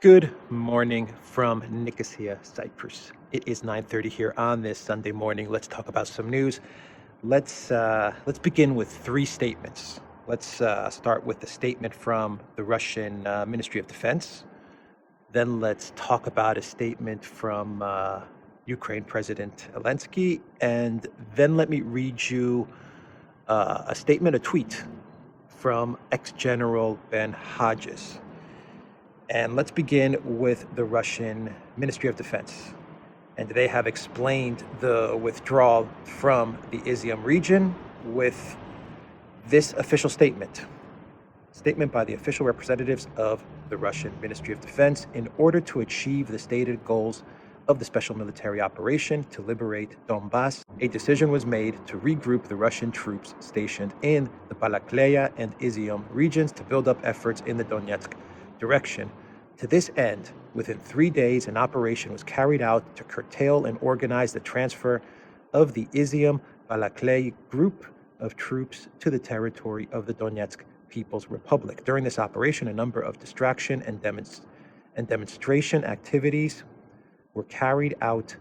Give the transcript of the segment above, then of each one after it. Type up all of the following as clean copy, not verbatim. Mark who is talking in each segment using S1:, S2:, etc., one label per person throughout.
S1: Good morning from Nicosia, Cyprus. It is 9:30 here on this Sunday morning. Let's talk about some news. Let's begin with three statements. Let's start with the statement from the Russian Ministry of Defense. Then let's talk about a statement from Ukraine President Zelensky, and then let me read you a tweet from ex-General Ben Hodges. And let's begin with the Russian Ministry of Defense. And they have explained the withdrawal from the ETHEREUM region with this official statement by the official representatives of the Russian Ministry of Defense. In order to achieve the stated goals of the special military operation to liberate Donbass, a decision was made to regroup the Russian troops stationed in the Balakleya and Izium regions to build up efforts in the Donetsk direction. To this end, within 3 days, an operation was carried out to curtail and organize the transfer of the Izium Balakleya group of troops to the territory of the Donetsk People's Republic. During this operation, a number of distraction and demonstration activities were carried out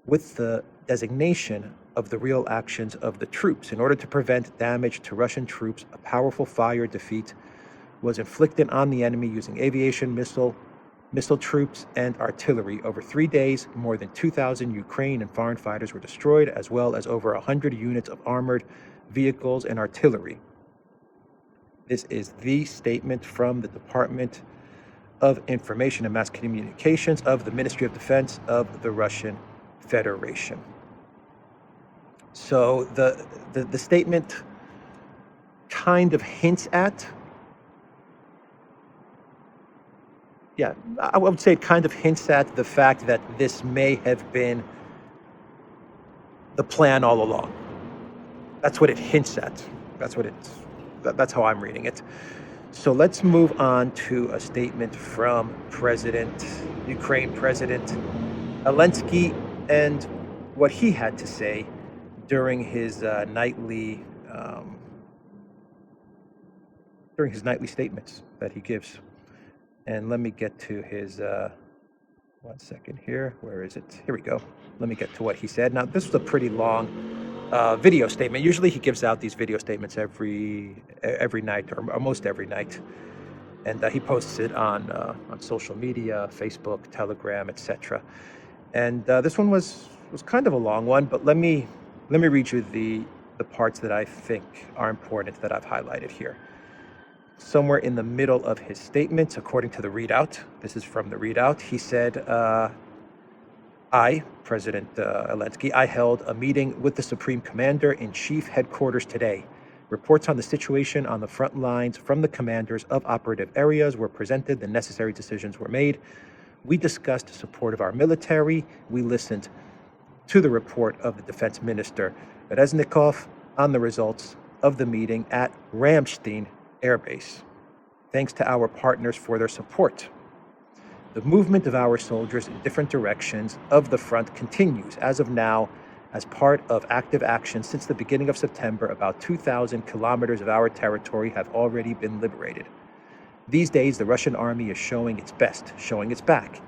S1: with the designation of the real actions of the troops. In order to prevent damage to Russian troops, a powerful fire defeat was inflicted on the enemy using aviation, missile troops, and artillery. Over 3 days, more than 2,000 Ukrainian and foreign fighters were destroyed, as well as over 100 units of armored vehicles and artillery. This is the statement from the Department of Information and Mass Communications of the Ministry of Defense of the Russian Federation. So the statement kind of hints at, I would say it kind of hints at the fact that this may have been the plan all along. That's what it hints at. That's how I'm reading it. So let's move on to a statement from Ukraine President Zelensky, and what he had to say during his nightly statements that he gives. And let me get to his, 1 second here. Where is it? Here we go. Let me get to what he said. Now, this was a pretty long video statement. Usually he gives out these video statements every night, or almost every night. And he posts it on social media, Facebook, Telegram, etc. And this one was kind of a long one, but let me read you the parts that I think are important that I've highlighted here. Somewhere in the middle of his statement, according to the readout, this is from the readout, he said, President Zelensky, I held a meeting with the Supreme Commander-in-Chief headquarters today. Reports on the situation on the front lines from the commanders of operative areas were presented. The necessary decisions were made. We discussed support of our military. We listened to the report of the Defense Minister Reznikov on the results of the meeting at Ramstein Air Base. Thanks to our partners for their support. The movement of our soldiers in different directions of the front continues. As of now, as part of active action since the beginning of September, about 2,000 kilometers of our territory have already been liberated. These days, the Russian army is showing its best, showing its back.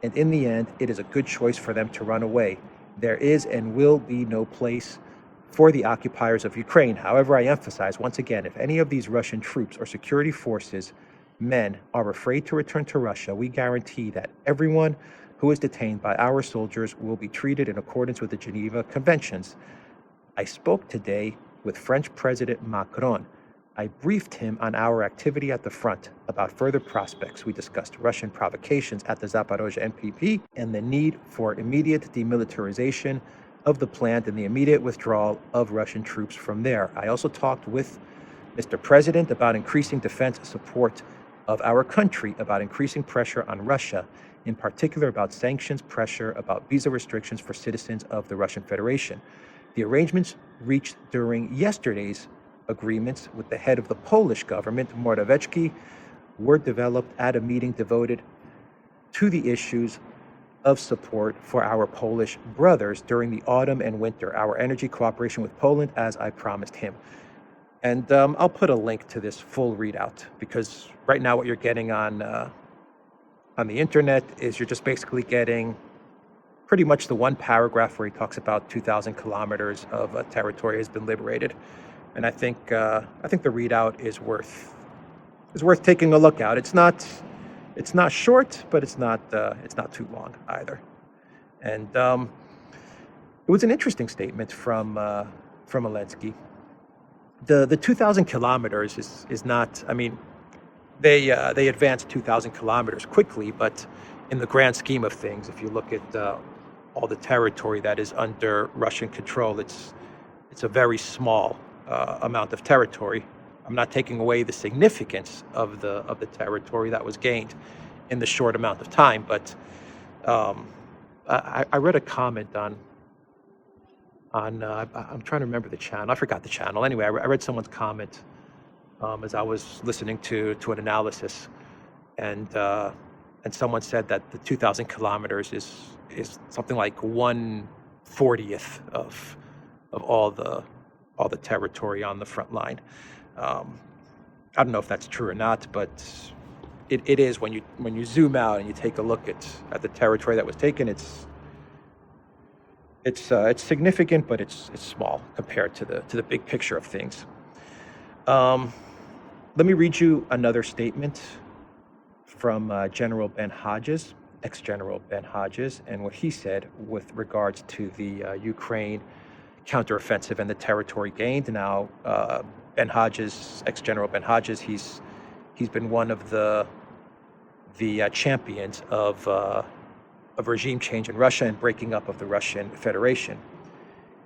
S1: And in the end, it is a good choice for them to run away. There is and will be no place for the occupiers of Ukraine. However, I emphasize once again, if any of these Russian troops or security forces men are afraid to return to Russia, we guarantee that everyone who is detained by our soldiers will be treated in accordance with the Geneva Conventions. I spoke today with French President Macron. I briefed him on our activity at the front about further prospects. We discussed Russian provocations at the Zaporozhye MPP and the need for immediate demilitarization of the plant and the immediate withdrawal of Russian troops from there. I also talked with Mr. President about increasing defense support of our country, about increasing pressure on Russia, in particular about sanctions, pressure about visa restrictions for citizens of the Russian Federation. The arrangements reached during yesterday's agreements with the head of the Polish government, Morawiecki, were developed at a meeting devoted to the issues of support for our Polish brothers during the autumn and winter, our energy cooperation with Poland, as I promised him. And I'll put a link to this full readout, because right now what you're getting on on the internet is you're just basically getting pretty much the one paragraph where he talks about 2,000 kilometers of territory has been liberated, and I think the readout is worth taking a look at. It's not short, but it's not too long either. And it was an interesting statement from Zelensky. The 2,000 kilometers is not. I mean, they advanced 2,000 kilometers quickly, but in the grand scheme of things, if you look at all the territory that is under Russian control, it's a very small amount of territory. I'm not taking away the significance of the territory that was gained in the short amount of time, but I read a comment on I'm trying to remember the channel. I forgot the channel. Anyway, I read someone's comment as I was listening to an analysis, and someone said that the 2,000 kilometers is something like 1/40th of all the territory on the front line. I don't know if that's true or not, but it is when you zoom out and you take a look at the territory that was taken. It's significant, but it's small compared to the big picture of things. Let me read you another statement from General Ben Hodges, ex-General Ben Hodges, and what he said with regards to the Ukraine counteroffensive and the territory gained. Now, Ben Hodges, ex-General Ben Hodges, he's been one of the champions of regime change in Russia and breaking up of the Russian Federation.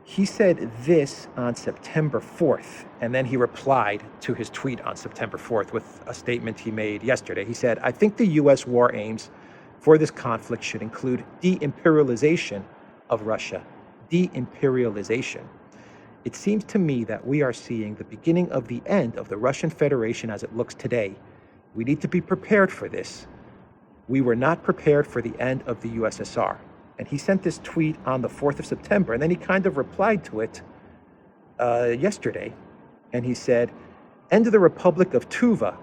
S1: He said this on September 4th, and then he replied to his tweet on September 4th with a statement he made yesterday. He said, "I think the U.S. war aims for this conflict should include de-imperialization of Russia. De-imperialization. It seems to me that we are seeing the beginning of the end of the Russian Federation as it looks today. We need to be prepared for this. We were not prepared for the end of the USSR." And he sent this tweet on the 4th of September, and then he kind of replied to it yesterday. And he said, "End of the Republic of Tuva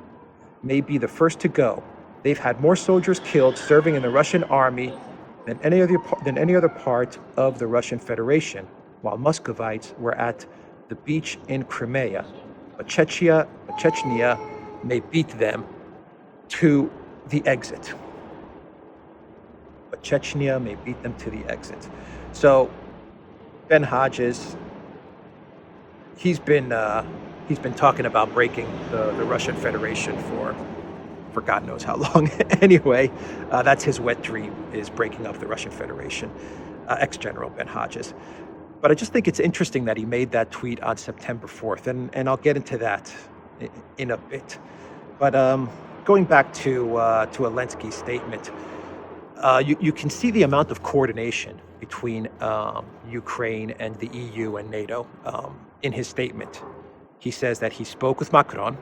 S1: may be the first to go. They've had more soldiers killed serving in the Russian army than any other part of the Russian Federation, while Muscovites were at the beach in Crimea. But Chechnya may beat them to the exit." But Chechnya may beat them to the exit. So Ben Hodges, he's been talking about breaking the Russian Federation for God knows how long. Anyway, that's his wet dream, is breaking up the Russian Federation. Ex-General Ben Hodges. But I just think it's interesting that he made that tweet on September 4th, and I'll get into that in a bit. But going back to Zelensky's statement, you can see the amount of coordination between Ukraine and the EU and NATO in his statement. He says that he spoke with Macron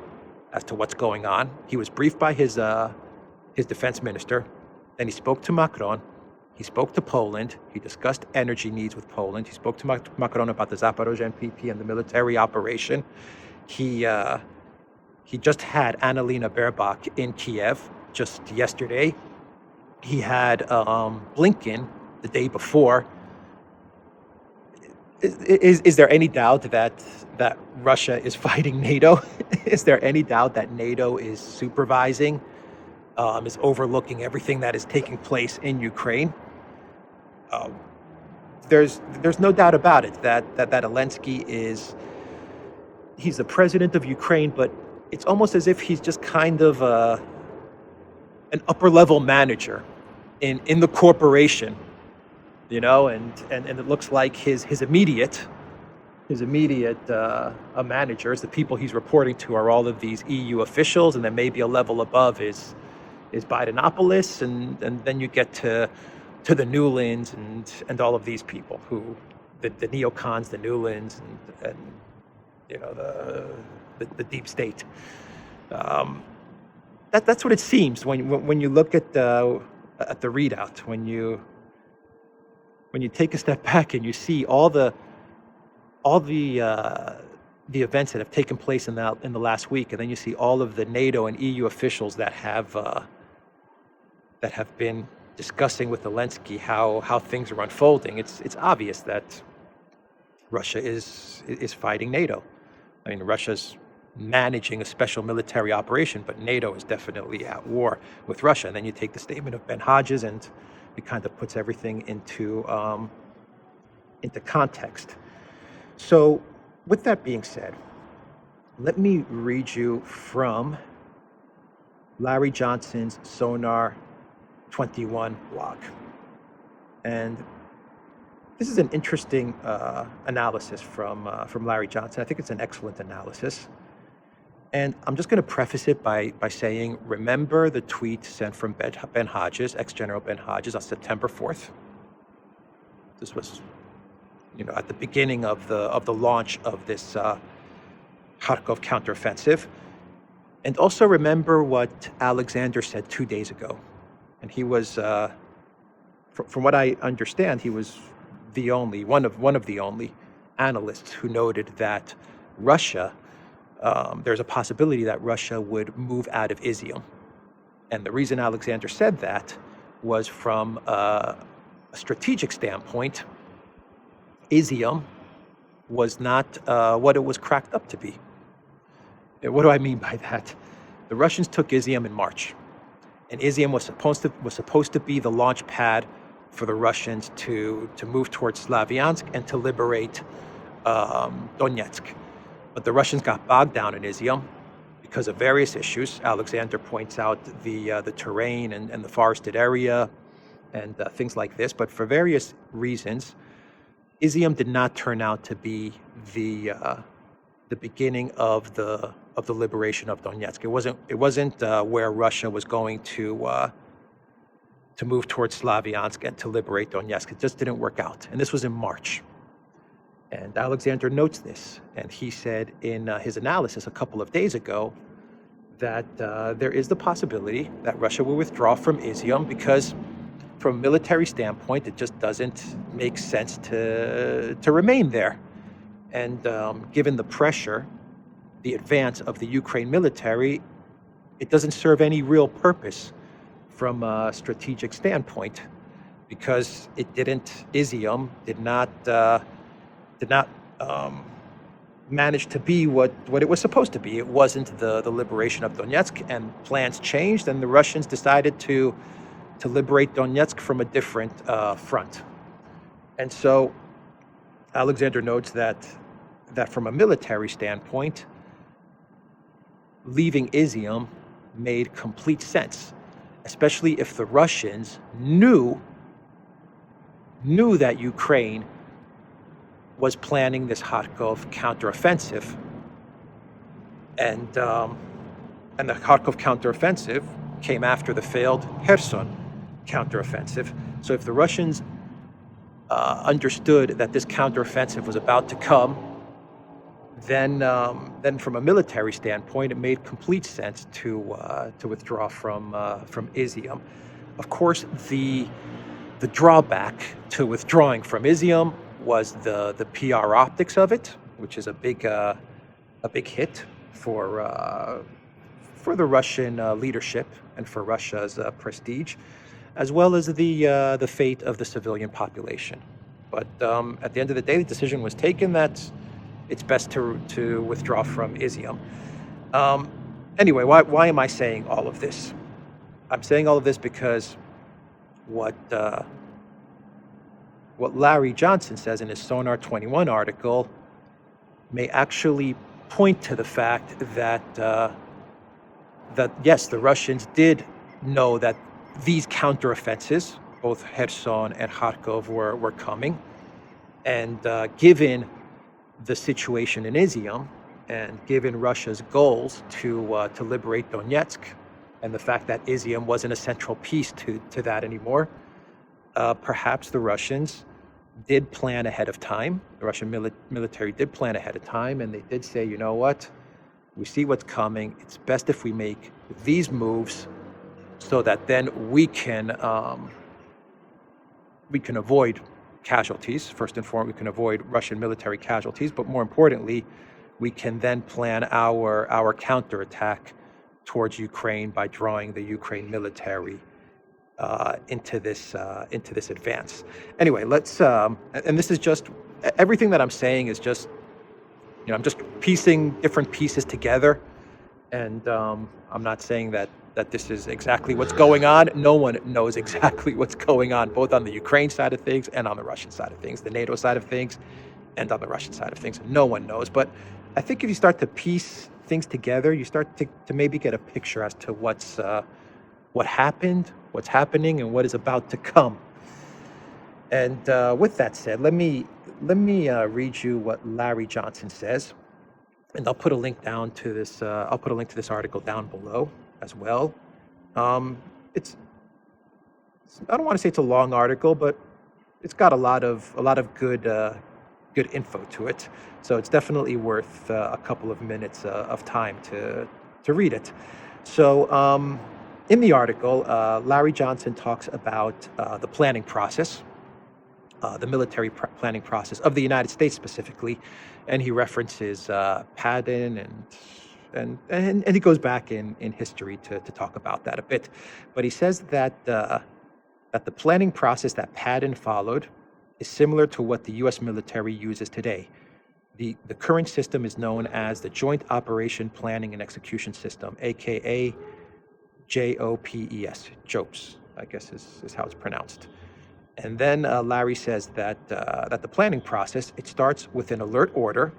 S1: as to what's going on. He was briefed by his defense minister. Then he spoke to Macron. He spoke to Poland. He discussed energy needs with Poland. He spoke to Macron about the Zaporozhye MPP and the military operation. He just had Annalena Baerbock in Kiev just yesterday. He had Blinken the day before. Is there any doubt that Russia is fighting NATO? Is there any doubt that NATO is supervising, is overlooking everything that is taking place in Ukraine? There's no doubt about it that Zelensky he's the president of Ukraine, but it's almost as if he's just kind of an upper level manager in the corporation, and it looks like his immediate managers, the people he's reporting to, are all of these EU officials, and then maybe a level above is Bidenopolis, and then you get to the Newlands and all of these people who the neocons, the Newlands, and the deep state. That's what it seems when you look at the readout, when you take a step back and you see all the events that have taken place in the last week, and then you see all of the NATO and EU officials that have that have been discussing with Zelensky how things are unfolding, it's obvious that Russia is fighting NATO. I mean, Russia's managing a special military operation, but NATO is definitely at war with Russia. And then you take the statement of Ben Hodges, and it kind of puts everything into context. So, with that being said, let me read you from Larry Johnson's Sonar 21 blog. And this is an interesting analysis from Larry Johnson. I think it's an excellent analysis. And I'm just going to preface it by saying, remember the tweet sent from Ben Hodges, ex-General Ben Hodges, on September 4th. This was, at the beginning of the launch of this Kharkov counteroffensive. And also remember what Alexander said 2 days ago. And he was, from what I understand, he was one of the only analysts who noted that Russia, there's a possibility that Russia would move out of Izium. And the reason Alexander said that was from a strategic standpoint. Izium was not what it was cracked up to be. What do I mean by that? The Russians took Izium in March, and Izium was supposed to be the launch pad for the Russians to move towards Slavyansk and to liberate Donetsk. But the Russians got bogged down in Izium because of various issues. Alexander points out the terrain and the forested area and things like this. But for various reasons, Izium did not turn out to be the beginning of the liberation of Donetsk. It wasn't where Russia was going to move towards Slavyansk and to liberate Donetsk. It just didn't work out. And this was in March. And Alexander notes this. And he said in his analysis a couple of days ago that there is the possibility that Russia will withdraw from Izium because from a military standpoint, it just doesn't make sense to remain there. And given the pressure, the advance of the Ukraine military, it doesn't serve any real purpose from a strategic standpoint because Izium did not manage to be what it was supposed to be. It wasn't the liberation of Donetsk, and plans changed, and the Russians decided to liberate Donetsk from a different front. And so Alexander notes that from a military standpoint, leaving Izium made complete sense, especially if the Russians knew that Ukraine was planning this Kharkov counteroffensive, and the Kharkov counteroffensive came after the failed Kherson counteroffensive. So if the Russians understood that this counteroffensive was about to come, then from a military standpoint, it made complete sense to withdraw from Izium. Of course, the drawback to withdrawing from Izium was the PR optics of it, which is a big hit for the Russian leadership and for Russia's prestige, as well as the fate of the civilian population. But at the end of the day, the decision was taken that it's best to withdraw from Izium. Anyway, why am I saying all of this? I'm saying all of this because what Larry Johnson says in his Sonar 21 article may actually point to the fact that yes, the Russians did know that these counteroffensives, both Kherson and Kharkov, were coming, and given the situation in Izium, and given Russia's goals to liberate Donetsk, and the fact that Izium wasn't a central piece to that anymore, perhaps the Russians did plan ahead of time. The Russian military did plan ahead of time, and they did say, you know what, we see what's coming. It's best if we make these moves so that then we can avoid casualties. First and foremost, we can avoid Russian military casualties, but more importantly, we can then plan our counterattack towards Ukraine by drawing the Ukraine military into this advance. Anyway, let's and this is just everything that I'm saying is just, I'm just piecing different pieces together, and I'm not saying that this is exactly what's going on. No one knows exactly what's going on, both on the Ukraine side of things and on the Russian side of things, the NATO side of things and on the Russian side of things. No one knows. But I think if you start to piece things together, you start to maybe get a picture as to what happened, what's happening, and what is about to come. And with that said, let me read you what Larry Johnson says, and I'll put a link down to this. I'll put a link to this article down below as well. It's I don't want to say it's a long article, but it's got a lot of good info to it. So it's definitely worth a couple of minutes of time to read it. So in the article, Larry Johnson talks about the planning process, the military planning process of the United States specifically, and he references Padden and he goes back in history to talk about that a bit. But he says that the planning process that Padden followed is similar to what the U.S. military uses today. The current system is known as the Joint Operation Planning and Execution System, aka JOPES, JOPES, I guess is how it's pronounced. And then Larry says that the planning process, it starts with an alert order.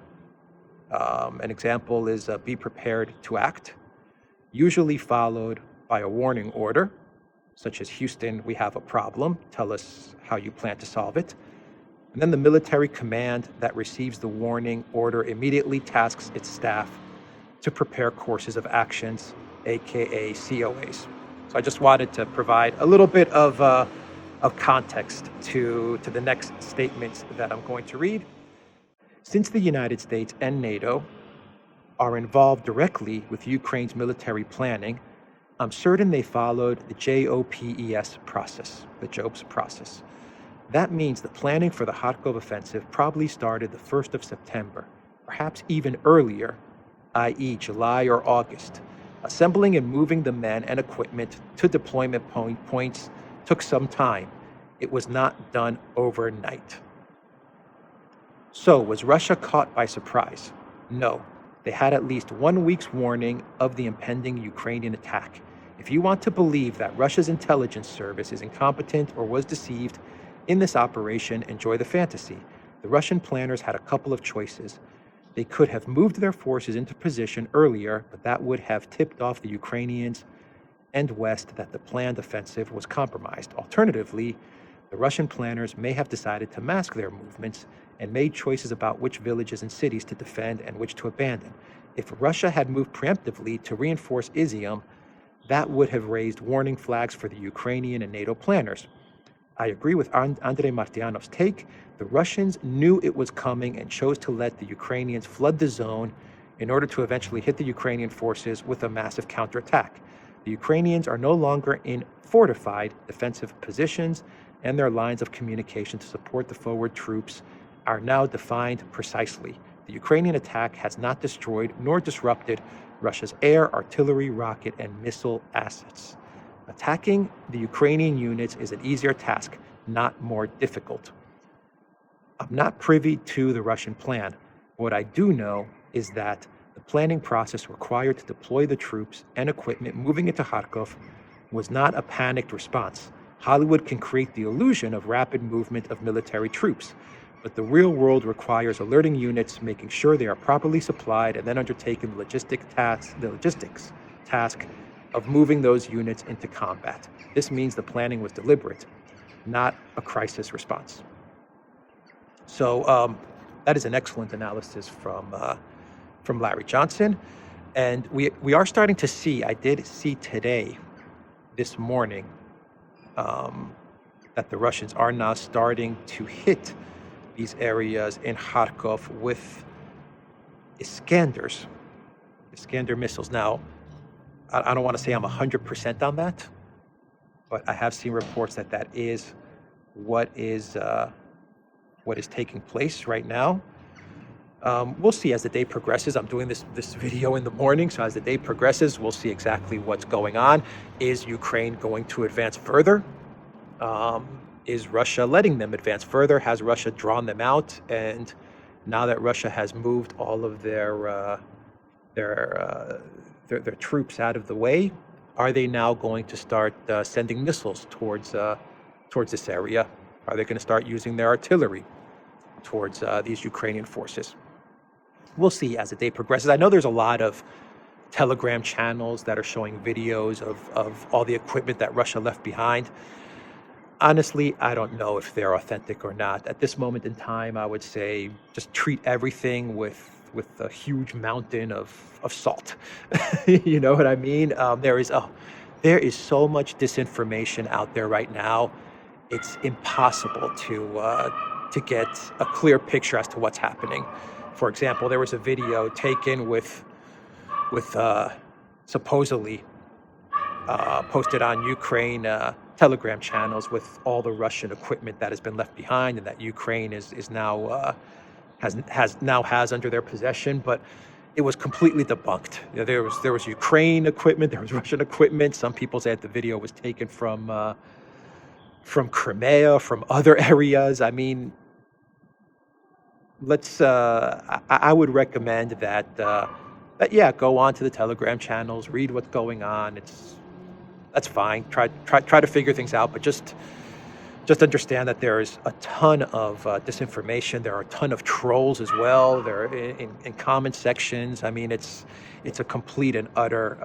S1: An example is be prepared to act, usually followed by a warning order, such as Houston, we have a problem, tell us how you plan to solve it. And then the military command that receives the warning order immediately tasks its staff to prepare courses of actions, aka COAs. So I just wanted to provide a little bit of context to the next statements that I'm going to read. Since the United States and NATO are involved directly with Ukraine's military planning, I'm certain they followed the JOPES process, the JOPES process. That means the planning for the Kharkov offensive probably started the 1st of September, perhaps even earlier, i.e. July or August. Assembling and moving the men and equipment to deployment points took some time. It was not done overnight. So, was Russia caught by surprise? No. They had at least 1 week's warning of the impending Ukrainian attack. If you want to believe that Russia's intelligence service is incompetent or was deceived in this operation, enjoy the fantasy. The Russian planners had a couple of choices. They could have moved their forces into position earlier, but that would have tipped off the Ukrainians and West that the planned offensive was compromised. Alternatively, the Russian planners may have decided to mask their movements and made choices about which villages and cities to defend and which to abandon. If Russia had moved preemptively to reinforce Izium, that would have raised warning flags for the Ukrainian and NATO planners. I agree with Andrei Martyanov's take. The Russians knew it was coming and chose to let the Ukrainians flood the zone in order to eventually hit the Ukrainian forces with a massive counterattack. The Ukrainians are no longer in fortified defensive positions, and their lines of communication to support the forward troops are now defined precisely. The Ukrainian attack has not destroyed nor disrupted Russia's air, artillery, rocket, and missile assets. Attacking the Ukrainian units is an easier task, not more difficult. I'm not privy to the Russian plan. What I do know is that the planning process required to deploy the troops and equipment moving into Kharkov was not a panicked response. Hollywood can create the illusion of rapid movement of military troops, but the real world requires alerting units, making sure they are properly supplied, and then undertaking the logistics task of moving those units into combat. This means the planning was deliberate, not a crisis response. So that is an excellent analysis from Larry Johnson, and we are starting to see. I did see today, this morning, that the Russians are now starting to hit these areas in Kharkov with Iskander missiles. Now, I don't want to say I'm 100% on that, but I have seen reports that is what is taking place right now. We'll see as the day progresses. I'm doing this video in the morning, so as the day progresses, we'll see exactly what's going on. Is Ukraine going to advance further? Is Russia letting them advance further? Has Russia drawn them out? And now that Russia has moved all of their troops out of the way, are they now going to start sending missiles towards this area? Are they going to start using their artillery towards these Ukrainian forces? We'll see as the day progresses. I know there's a lot of Telegram channels that are showing videos of all the equipment that Russia left behind. Honestly, I don't know if they're authentic or not. At this moment in time, I would say just treat everything with a huge mountain of salt. You know what I mean? There is so much disinformation out there right now. It's impossible to get a clear picture as to what's happening. For example, there was a video taken with supposedly posted on Ukraine Telegram channels with all the Russian equipment that has been left behind and that Ukraine is now has under their possession, but it was completely debunked. You know, there was Ukraine equipment, there was Russian equipment. Some people said the video was taken from Crimea, from other areas. I mean, I would recommend that yeah, go on to the Telegram channels, read what's going on. That's fine. Try to figure things out, but just understand that there is a ton of disinformation. There are a ton of trolls as well. They're in comment sections. I mean, it's a complete and utter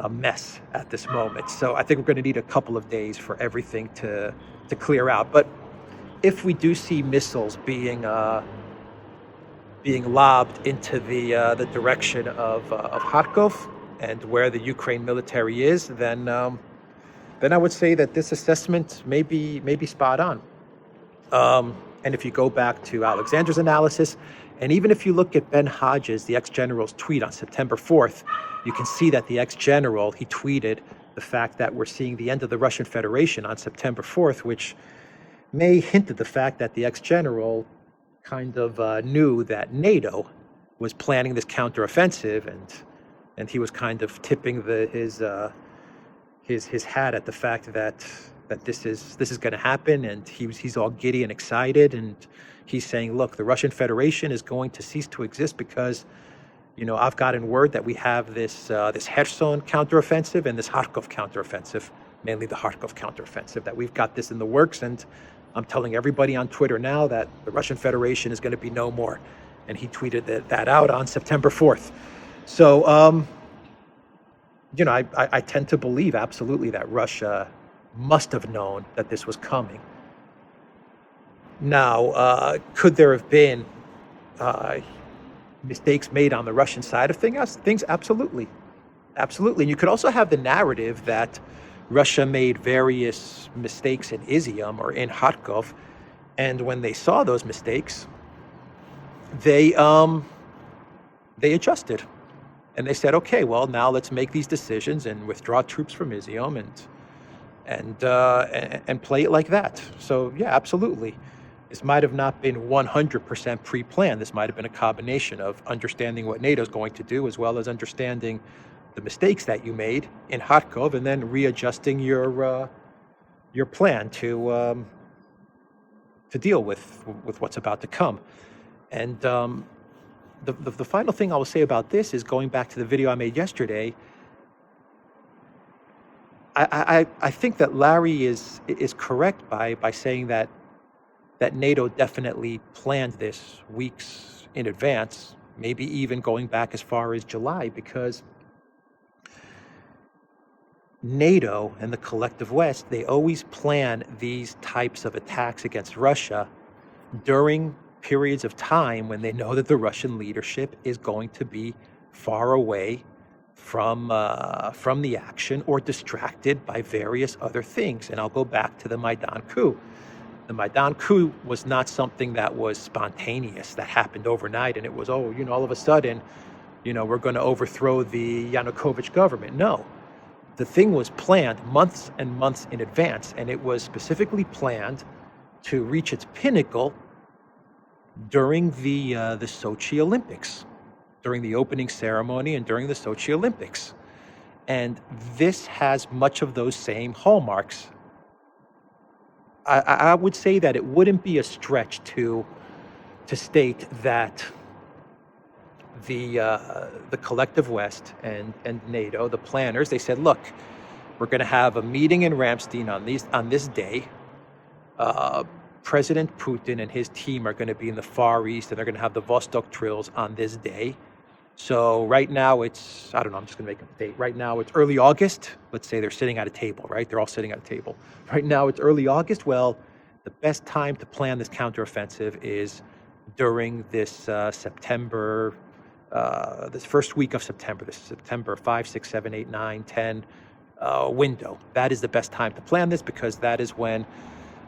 S1: mess at this moment. So I think we're going to need a couple of days for everything to clear out. But if we do see missiles being lobbed into the direction of Kharkov and where the Ukraine military is, then I would say that this assessment may be spot on. And if you go back to Alexander's analysis, and even if you look at Ben Hodges, the ex-general's tweet on September 4th, you can see that the ex-general, he tweeted the fact that we're seeing the end of the Russian Federation on September 4th, which may hint at the fact that the ex-general kind of knew that NATO was planning this counteroffensive, and he was kind of tipping his hat at the fact that this is going to happen, and he's all giddy and excited, and he's saying, look, the Russian Federation is going to cease to exist because, you know, I've gotten word that we have this Kherson counteroffensive and this Kharkov counteroffensive, mainly the Kharkov counteroffensive, that we've got this in the works, and I'm telling everybody on Twitter now that the Russian Federation is going to be no more. And he tweeted that out on September 4th. So, you know, I tend to believe absolutely that Russia must have known that this was coming. Now, could there have been mistakes made on the Russian side of things? Absolutely. Absolutely. And you could also have the narrative that Russia made various mistakes in ETHEREUM or in Kharkov, and when they saw those mistakes, they adjusted. And they said, okay, well, now let's make these decisions and withdraw troops from ETHEREUM and play it like that. So, yeah, absolutely. This might have not been 100% pre-planned. This might have been a combination of understanding what NATO is going to do, as well as understanding the mistakes that you made in Kharkov, and then readjusting your plan to deal with what's about to come. And the final thing I will say about this is, going back to the video I made yesterday, I think that Larry is correct by saying that NATO definitely planned this weeks in advance, maybe even going back as far as July, because NATO and the collective West, they always plan these types of attacks against Russia during periods of time when they know that the Russian leadership is going to be far away from the action or distracted by various other things. And I'll go back to the Maidan coup. The Maidan coup was not something that was spontaneous, that happened overnight, and it was, all of a sudden, we're going to overthrow the Yanukovych government. No. The thing was planned months and months in advance, and it was specifically planned to reach its pinnacle during the Sochi Olympics, during the opening ceremony and during the Sochi Olympics. And this has much of those same hallmarks. I would say that it wouldn't be a stretch to state that the collective West and NATO, the planners, they said, look, we're going to have a meeting in Ramstein on this day. President Putin and his team are going to be in the Far East, and they're going to have the Vostok drills on this day. So right now it's, I don't know, I'm just going to make a date. Right now it's early August. Let's say they're sitting at a table, right? They're all sitting at a table. Right now it's early August. Well, the best time to plan this counteroffensive is during this September, this first week of September, this September 5, 6, 7, 8, 9, 10 window. That is the best time to plan this, because that is when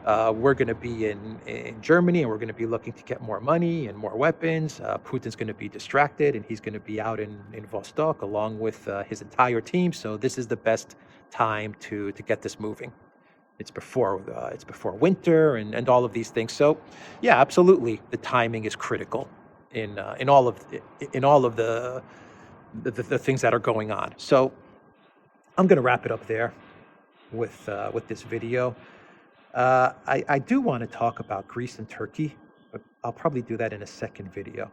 S1: we're going to be in Germany, and we're going to be looking to get more money and more weapons. Putin's going to be distracted, and he's going to be out in Vostok along with his entire team. So this is the best time to get this moving. It's before winter and all of these things. So yeah, absolutely, the timing is critical in all of the things that are going on. So I'm going to wrap it up there with this video. I do want to talk about Greece and Turkey, but I'll probably do that in a second video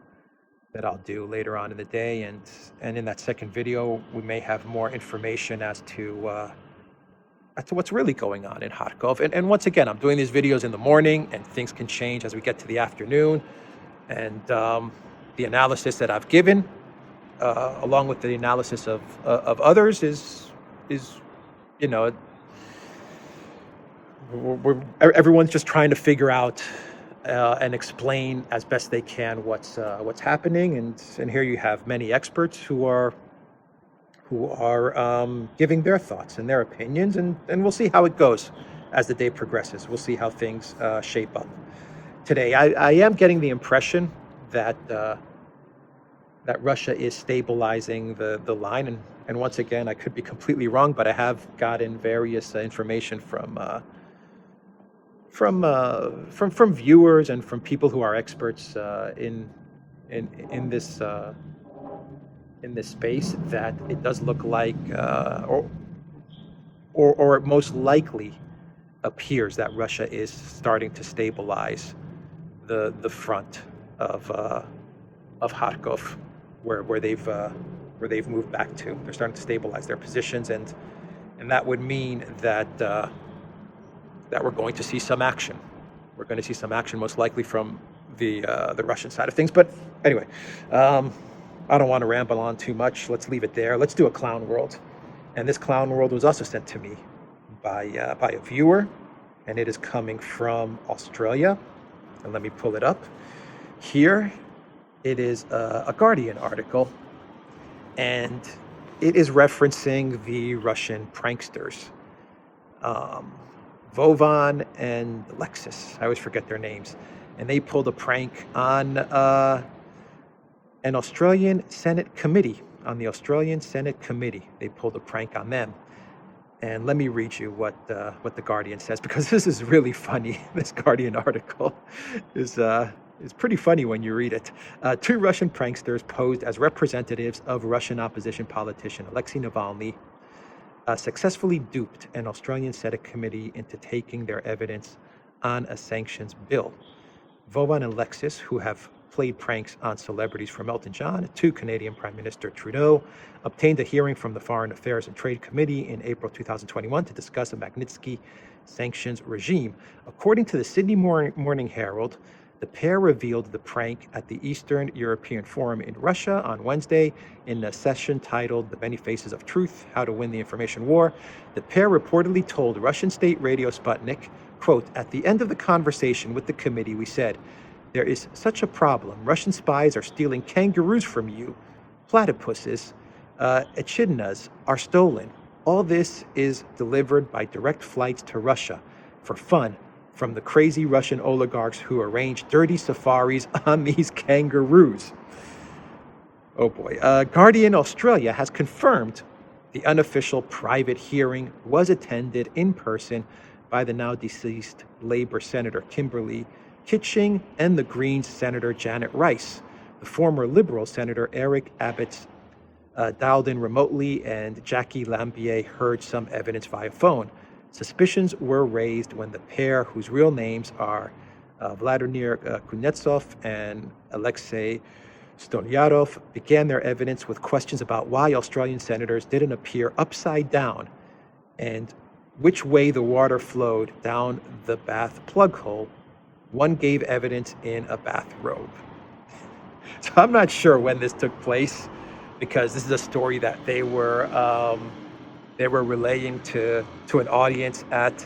S1: that I'll do later on in the day. And in that second video, we may have more information as to what's really going on in Kharkov. And once again, I'm doing these videos in the morning, and things can change as we get to the afternoon. And the analysis that I've given, along with the analysis of others, is you know, everyone's just trying to figure out and explain as best they can what's happening, and here you have many experts who are giving their thoughts and their opinions, and we'll see how it goes as the day progresses. We'll see how things shape up. Today, I am getting the impression that Russia is stabilizing the line, and once again, I could be completely wrong, but I have gotten various information from viewers and from people who are experts in this space, that it does look like, or it most likely appears that Russia is starting to stabilize the front of Kharkov, where they've moved back to. They're starting to stabilize their positions, and that would mean that we're going to see some action. We're going to see some action, most likely from the Russian side of things. But anyway, I don't want to ramble on too much. Let's leave it there. Let's do a clown world. And this clown world was also sent to me by a viewer, and it is coming from Australia. And let me pull it up. Here, it is a Guardian article, and it is referencing the Russian pranksters. Vovan and Lexus, I always forget their names, and they pulled a prank on an Australian Senate committee. On the Australian Senate committee, they pulled a prank on them. And let me read you what the Guardian says, because this is really funny. This Guardian article is pretty funny when you read it. Two Russian pranksters posed as representatives of Russian opposition politician Alexei Navalny successfully duped an Australian Senate committee into taking their evidence on a sanctions bill. Vovan and Lexus, who have played pranks on celebrities from Elton John to Canadian Prime Minister Trudeau, obtained a hearing from the Foreign Affairs and Trade Committee in April 2021 to discuss a Magnitsky sanctions regime. According to the Sydney Morning Herald, the pair revealed the prank at the Eastern European Forum in Russia on Wednesday in a session titled The Many Faces of Truth, How to Win the Information War. The pair reportedly told Russian state radio Sputnik, quote, "At the end of the conversation with the committee, we said, there is such a problem. Russian spies are stealing kangaroos from you. Platypuses, echidnas are stolen. All this is delivered by direct flights to Russia for fun from the crazy Russian oligarchs who arrange dirty safaris on these kangaroos." Oh boy. Guardian Australia has confirmed the unofficial private hearing was attended in person by the now deceased Labour Senator Kimberly Kitching, and the Greens Senator Janet Rice. The former Liberal Senator Eric Abbott dialed in remotely, and Jackie Lambier heard some evidence via phone. Suspicions were raised when the pair, whose real names are Vladimir Kuznetsov and Alexei Stolyarov, began their evidence with questions about why Australian senators didn't appear upside down and which way the water flowed down the bath plug hole. One gave evidence in a bathrobe. So I'm not sure when this took place, because this is a story that they were relaying to an audience at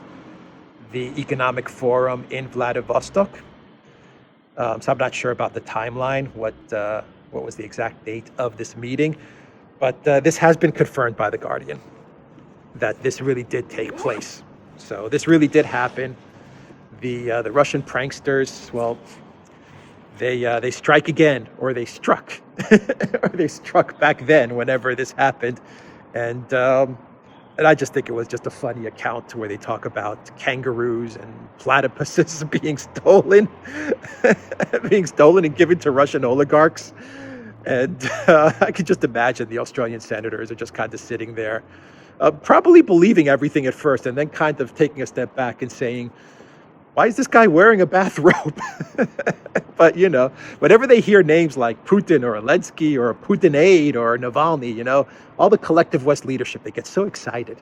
S1: the Economic Forum in Vladivostok. So I'm not sure about the timeline, what was the exact date of this meeting, but this has been confirmed by The Guardian that this really did take place. So this really did happen. The Russian pranksters, well, they strike again, or they struck, or they struck back then whenever this happened, and I just think it was just a funny account where they talk about kangaroos and platypuses being stolen, and given to Russian oligarchs, and I could just imagine the Australian senators are just kind of sitting there, probably believing everything at first, and then kind of taking a step back and saying, why is this guy wearing a bathrobe? But, whenever they hear names like Putin or Zelensky or Putinade or Navalny, all the collective West leadership, they get so excited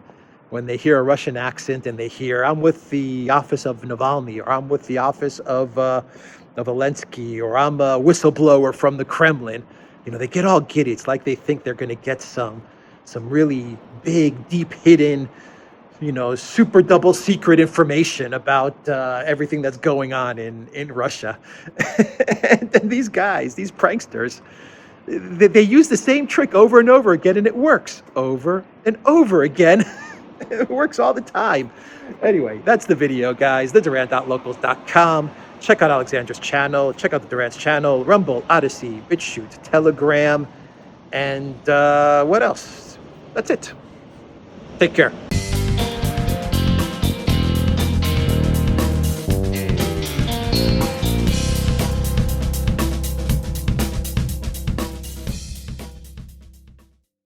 S1: when they hear a Russian accent and they hear, I'm with the office of Navalny, or I'm with the office of Zelensky, or I'm a whistleblower from the Kremlin. They get all giddy. It's like they think they're going to get some really big, deep hidden, super double secret information about everything that's going on in Russia. And these guys, these pranksters, they use the same trick over and over again, and it works over and over again. It works all the time. Anyway, that's the video, guys. TheDuran.locals.com. Check out Alexandra's channel. Check out the Duran's channel, Rumble, ODYSEE, BitChute, Telegram, and what else? That's it. Take care.